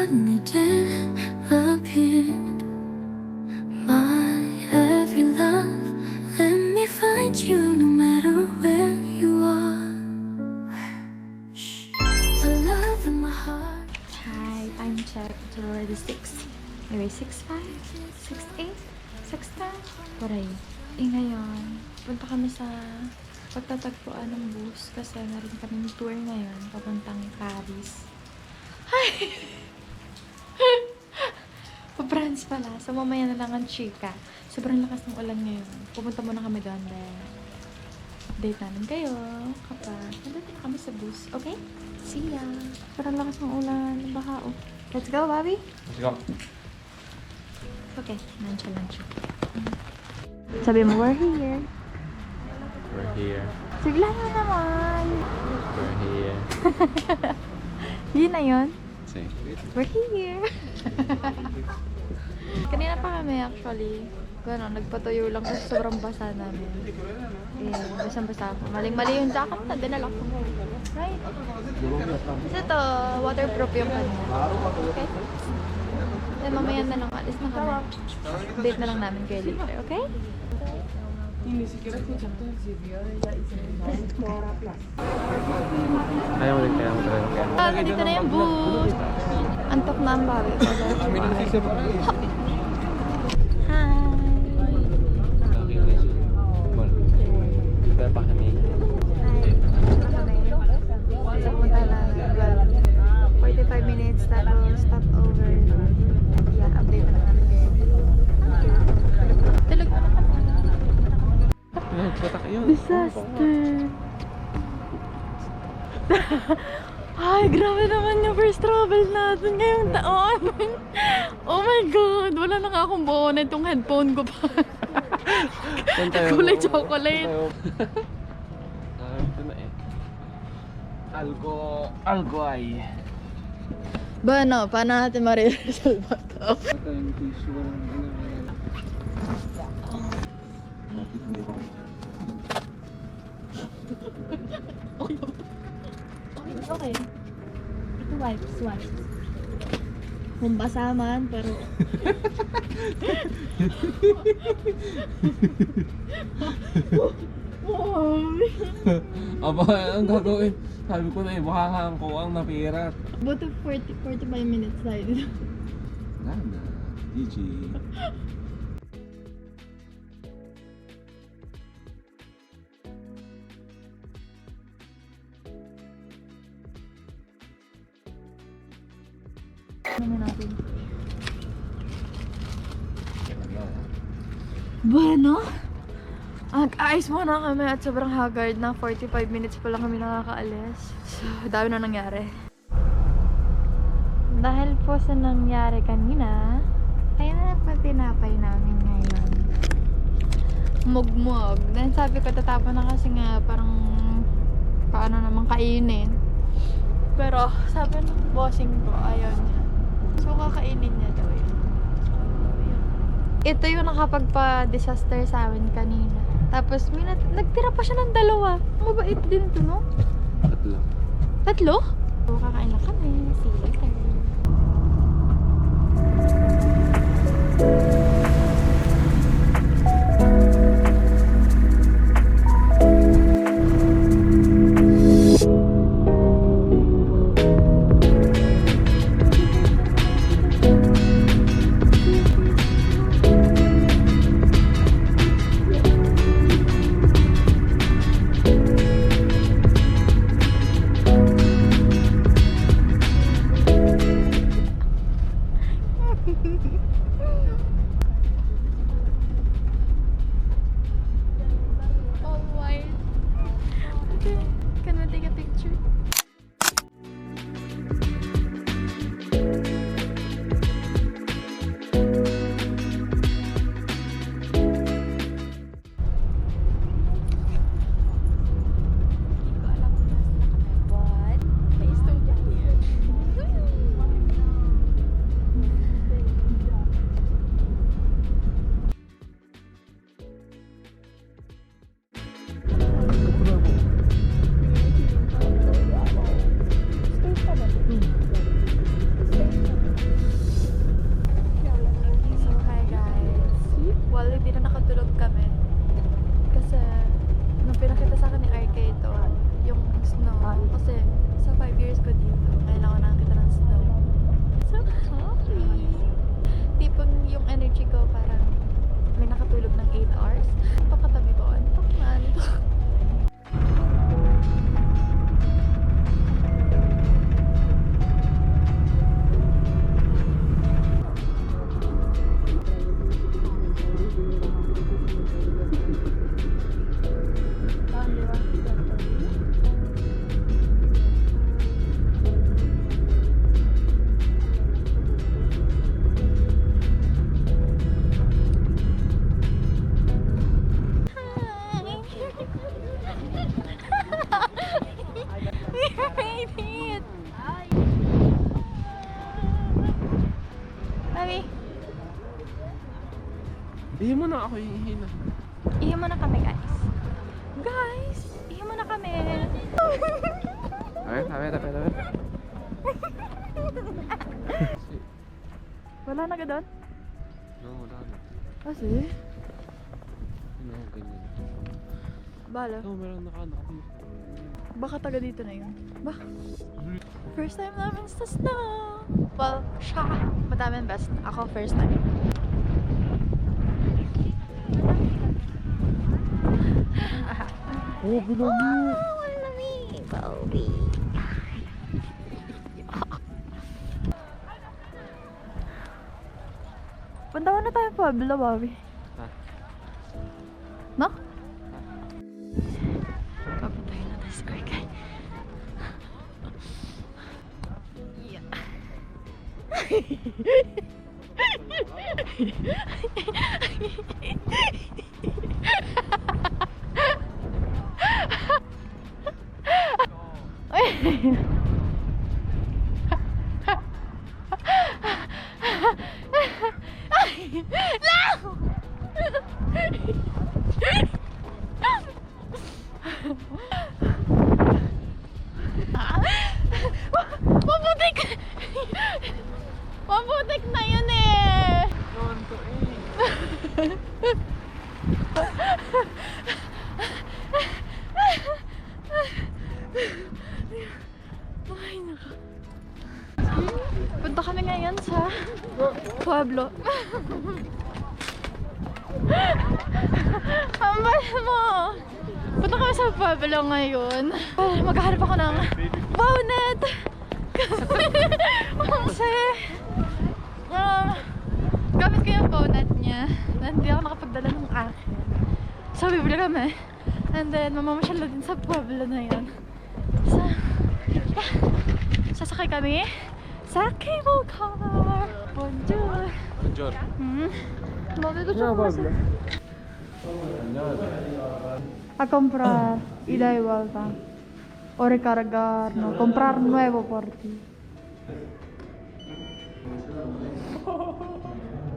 suddenly disappeared. My every love, let me find you no matter where you are. The love in my heart. Hi, time check. It's already 6. Anyway, 6:05, 6:08, 6:10. Paray. Ngayon, punta kami sa pagtatagpuan ng bus kasi meron kaming tour ngayon papuntang Paris. Hi! Pa-France pala. So, mamaya na lang ang chika. Sobrang lakas ng ulan ngayon. Pupunta muna kami doon then update namin kayo kapag nandito na kami sa bus. Okay? See ya! Sobrang lakas ng ulan. Baha, oh. Let's go, Bobby! Let's go. Okay. Nandiyan. Sabi mo, we're here. We're here. Sigla na naman! We're here. Yun na yun. See. We're here! Kanina pa kami actually. Gano'n, nagpatuyo lang kasi sobrang basa namin. Eh, basang-basa ako. Maling-mali yung jacket na dinala ko. Right? Kasi ito, waterproof yung kanya. Okay? Then mamaya na lang, alis na kami. Update na lang namin kayo later, okay? Ayaw mo din kaya mo talaga. Nandito na yung booth. Antok na ang bawi ko. Hi! Kaya pa kami. So, punta lang. 45 minutes tapos stop over. Yeah, update na lang namin kayo. Tulog na naman. Patak yun. Disaster! Ay, grabe naman yung first travel natin ngayong taon. Oh my God! Wala na nga akong bonnet yung headphone ko pa. Kulay chocolate. Ito na eh. Algo ay. Ba, no? Paano natin mariresolve ba ito? Okay. Ito wipes. Kung basa man, pero... Aba, ang gagawin? Sabi ko na eh, makakang ko ang napirat. Buto 45 minutes tayo dito. Wala na. GG. Naman natin. Bueno, ayos muna kami at sobrang haggard na 45 minutes pa lang kami nakakaalis. So, dami na nangyari. Dahil po sa nangyari kanina, kaya na tinapay namin ngayon. Mugmug. Then sabi ko tatapon na kasi nga parang paano naman kainin. Pero sabi ng bossing ko, ayaw niya. So kakainin niya daw yun. Ito yung nakapagpa-disaster sa amin kanina. Tapos nagtira pa siya ng 2. Mabait din ito, no? Tatlo. Tatlo? So kakain na kami. See you later. Mankato, yung snow. Kasi sa 5 years ko dito, ngayon lang ako nakakita ng snow. So happy! Tipong yung energy ko parang may nakatulog ng 8 hours. Pakatabi ko, antok na antok. We made it! Mami, Ihi mo na ako, ihi na. ihi mo na kami guys. Guys, ihi mo na kami. Tabi. Wala na ka doon? No, wala na. Kasi? No, ganyan. Bala. No, meron nakanak dito. Baka taga dito na yun. Ba? First time namin sa snow. Well, siya. Madami ang best. Ako first time. Oh, bilangin! Walami, Bobby. Punta mo na tayo Pablo, Bobby. Ha? No? Papuntahin natin si Kuya. Yeah. No! Mabutik! Mabutik na yun eh! Noon to eh. Ay, naka. Punta kami ngayon sa Pueblo. Ang bal mo! Punta kami sa Pueblo ngayon. Maghahanap ako ng bonnet! Kasi gamit ko yung bonnet niya. Hindi ako nakapagdala ng akin. So, bibili kami. And then, mamamasyal na din sa Pueblo na yun. So, sasakay kami sa cable car. Bonjour! Bonjour. Dito siya kasi. A comprar ida y vuelta. O recargar, no. Comprar nuevo por ti.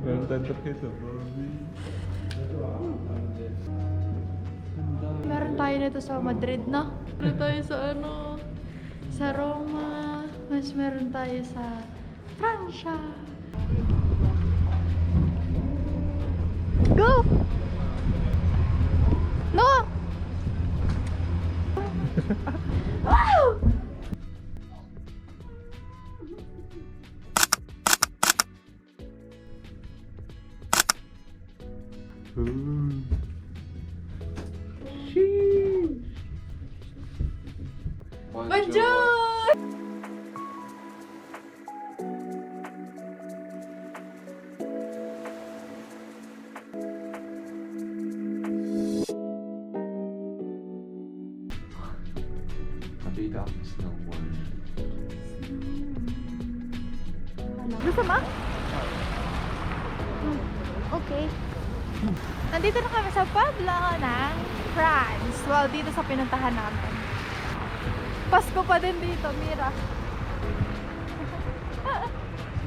Meron tayong tarjeta, Bobby. Meron tayo nito sa Madrid, no? Meron tayo sa sa Roma. Mas meron tayo sa Pransya. Go! No! Wow! Bonjour! Kabila ang snowboard. Gusto mo? Okay. Nandito na kami sa Pueblo ng France. Well, dito sa pinuntahan namin. Pasko pa din dito, Mira. Saan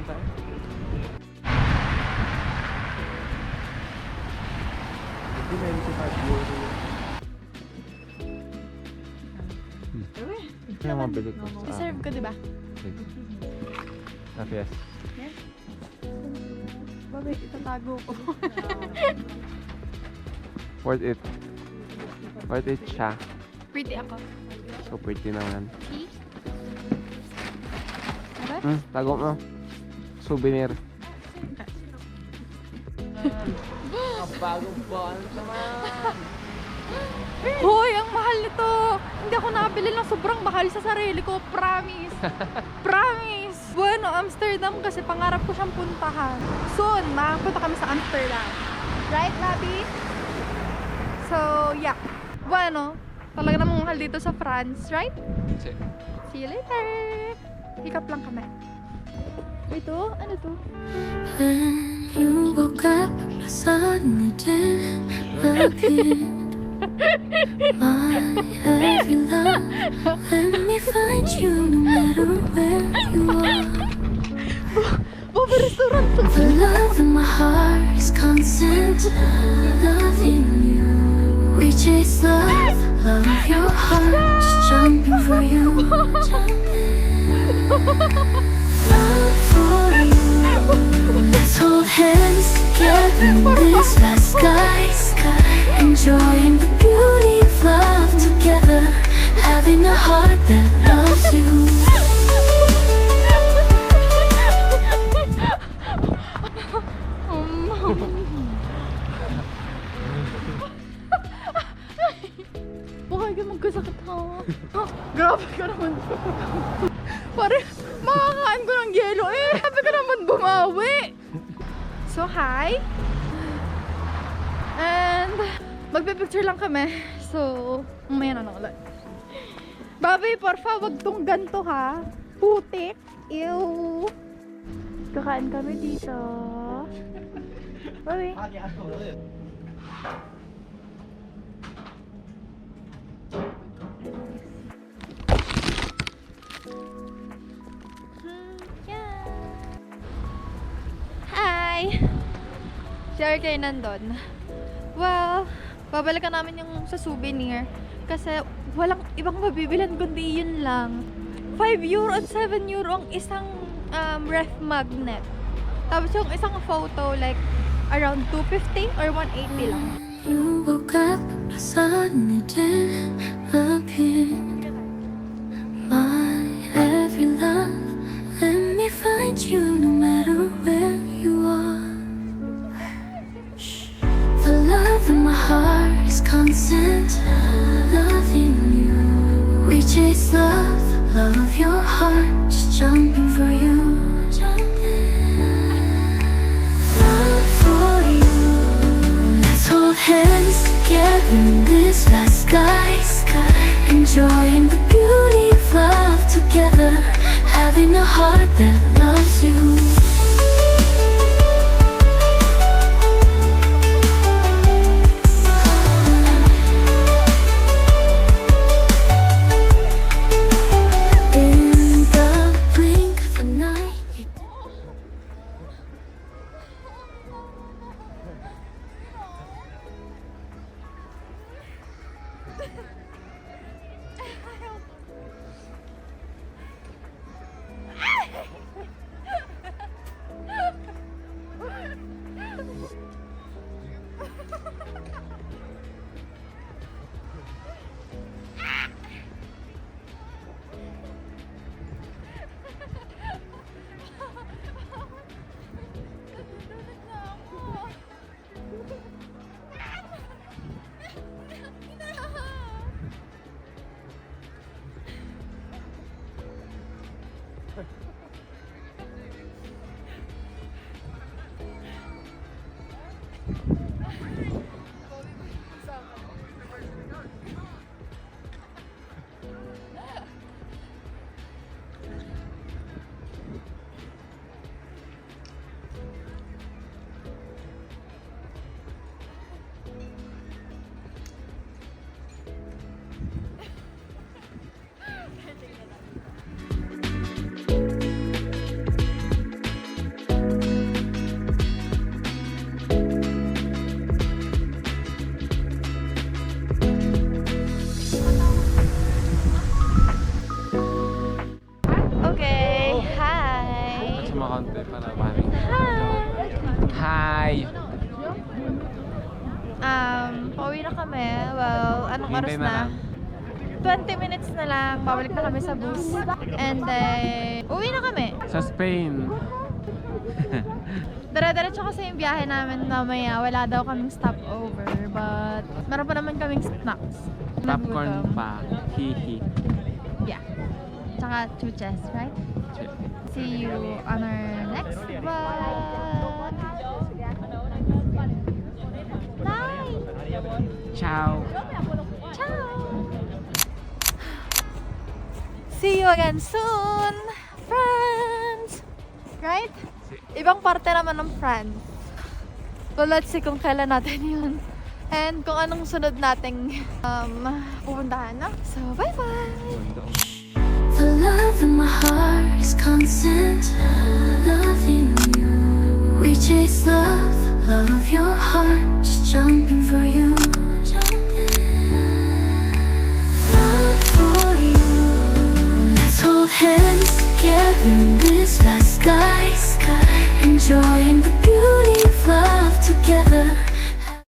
tayo? Hindi na yung 25 euro. Kaya mabili ko sa Deserve ko, di ba? yes. Yes. Babe, itatago ko. Worth it. Worth it siya. Pretty ako. So pretty naman. See? Diba? Tago mo. Souvenir. Bagong buwan naman. Hoy, ang mahal nito. Hindi ako nakabili ng sobrang mahal sa sarili ko. Promise. Promise. Bueno, Amsterdam kasi pangarap ko siyang puntahan. Soon, makapunta kami sa Amsterdam. Right, Nabi? So, yeah. Bueno, talaga namang mahal dito sa France, right? See you later. Hikap lang kami. Ito? Ano to? When you woke up, I suddenly didn't look in my every love. Let me find you no matter where you are. Baba restaurant to. The love in my heart is constant. Loving you. We chase love, love your heart, just jumping for you. Love for you. Let's hold hands together in this last sky. Enjoying the beauty of love together. Having a heart that loves you. Baka ka magkasakit ha. Grabe ka naman. Pare, makakain ko ng yelo eh. Grabe ka naman bumawi. So, hi. And, magpipicture lang kami. So, umaya na ulit. Babi, porfa, wag tong ganto ha. Putik. Ew. Kakain kami dito. Babi. Hi! Si RK nandun. Well, babalikan namin yung sa souvenir. Kasi walang ibang mabibilan kundi yun lang. 5 euro at 7 euro ang isang ref magnet. Tapos yung isang photo like around 250 or 180 lang. You woke up, I suddenly didn't look in my every love. Let me find you no matter where you are. The love in my heart is constant. Loving you. We chase love, love your heart, just jumping for you. Love for you. Let's hold hands together in this last sky. Enjoying the beauty of love together. Having a heart that loves you. In the blink of an eye. Okay, hi! Sa mga konti para maraming. Hi! Pauwi na kami. Well, anong oras Hintay na na? lang. 20 minutes na lang, babalik na kami sa bus. And then, uwi na kami. Sa Spain. Dire-diretso kasi yung biyahe namin mamaya. Wala daw kaming stopover. But, meron pa naman kaming snacks. Popcorn Nagutom. pa. Hihi. Yeah. Tsaka chuches, right? See you on our next vlog. Bye! Ciao. Ciao! See you again soon, friends! Right? Ibang parte naman ng France. So let's see kung kailan natin yun. And kung anong sunod nating pupuntahan na. So bye-bye! The love in my heart is constant. Loving you. We chase love, love of your heart. Just jumping for you. Love for you. Let's hold hands together in this last sky. Enjoying the beauty.